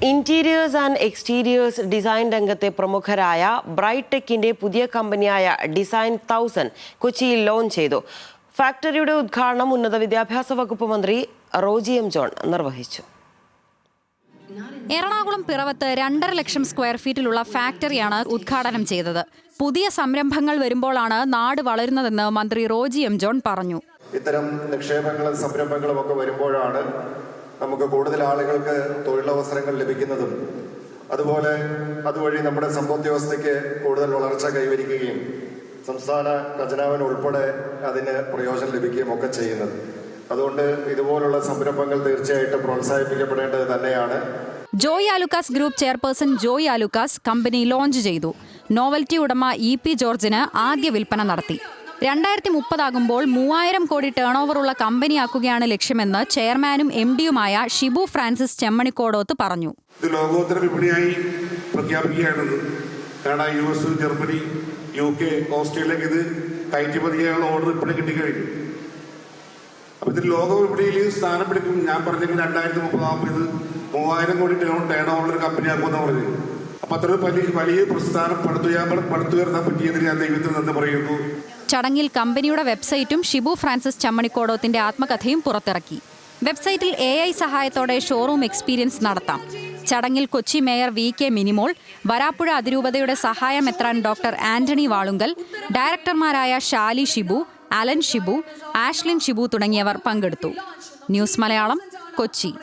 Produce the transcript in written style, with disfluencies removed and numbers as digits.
Interiors and exteriors design രംഗത്തെ പ്രമുഖരായ bright ടെക്കിന്റെ പുതിയ കമ്പനിയായ ഡിസൈൻ 1000 കൊച്ചിയിൽ ലോഞ്ച് ചെയ്തു. ഫാക്ടറിയുടെ ഉദ്ഘാടനം ഉന്നത വിദ്യാഭ്യാസ വകുപ്പ് മന്ത്രി റോജി എം ജോൺ നിർവഹിച്ചു. എറണാകുളം പിറവത്ത് 2.5 ലക്ഷം സ്ക്വയർ ഫീറ്റിലുള്ള ഫാക്ടറിയാണ് ഉദ്ഘാടനം ചെയ്തത്. പുതിയ സംരംഭങ്ങൾ വരുമ്പോഴാണ് നാട് വളരുന്നതെന്ന് മന്ത്രി റോജി എം ജോൺ പറഞ്ഞു. ഇത്തരം നിക്ഷേപങ്ങളും സംരംഭങ്ങളും ഒക്കെ വരുമ്പോഴാണ് നമുക്ക് കൂടുതൽ ആളുകൾക്ക് തൊഴിലവസരങ്ങൾ ലഭിക്കുന്നതും അതുവഴി നമ്മുടെ സമ്പദ് വ്യവസ്ഥയ്ക്ക് കൂടുതൽ വളർച്ച കൈവരിക്കുകയും സംസ്ഥാന ഖജനാവിന് ഉൾപ്പെടെ അതിന് പ്രയോജനം ലഭിക്കുകയും ഒക്കെ ചെയ്യുന്നത്. അതുകൊണ്ട് ഇതുപോലുള്ള സംരംഭങ്ങൾ തീർച്ചയായിട്ടും പ്രോത്സാഹിപ്പിക്കപ്പെടേണ്ടത് തന്നെയാണ്. Joy Alukkas group chairperson Joy Alukkas company launch ചെയ്തു. നോവൽറ്റി ഉടമ EP ജോർജിന് ആദ്യ വിൽപ്പന നടത്തി. 2030 ആകുമ്പോൾ 3000 കോടി ടേൺ ഓവറുള്ള കമ്പനിയാക്കുകയാണ് ലക്ഷ്യമെന്ന് ചെയർമാനും MD-യുമായ ഷിബു ഫ്രാൻസിസ് ചെമ്മണിക്കോടോത്ത് പറഞ്ഞു. ഇത് ലോകോത്തര വിപണിയായി പ്രഖ്യാപിക്കുകയാണെന്ന്. കാരണം US, ജർമ്മനി, UK, ഓസ്ട്രേലിയക്ക് ഇത് കയറ്റുമതിയുള്ള ഓർഡർ ഇപ്പോഴും കിട്ടിക്കഴിഞ്ഞു. അപ്പൊ ഇത് ലോക വിപണിയിൽ സ്ഥാനം പിടിക്കും. ഞാൻ പറഞ്ഞെങ്കിൽ 2030 ആകുമ്പോൾ ഇത് 3000 കോടി ടേൺ ഓവറുള്ള കമ്പനിയാക്കുമെന്ന് പറഞ്ഞു. അപ്പൊ അത്ര വലിയ പ്രസ്ഥാനം പടുത്തുയർത്താൻ പറ്റിയതിന് ഞാൻ ദൈവത്തിൽ നിന്ന് പറയുന്നു. ചടങ്ങിൽ കമ്പനിയുടെ വെബ്സൈറ്റും ഷിബു ഫ്രാൻസിസ് ചമ്മണിക്കോടോത്തിന്റെ ആത്മകഥയും പുറത്തിറക്കി. വെബ്സൈറ്റിൽ AI സഹായത്തോടെ ഷോറൂം എക്സ്പീരിയൻസ് നടത്താം. ചടങ്ങിൽ കൊച്ചി മേയർ VK മിനിമോൾ, വരാപ്പുഴ അതിരൂപതയുടെ സഹായ മെത്രാൻ ഡോക്ടർ ആന്റണി വാളുങ്കൽ, ഡയറക്ടർമാരായ ഷാലി ഷിബു, അലൻ ഷിബു, ആഷ്ലിൻ ഷിബു തുടങ്ങിയവർ പങ്കെടുത്തു. ന്യൂസ് മലയാളം, കൊച്ചി.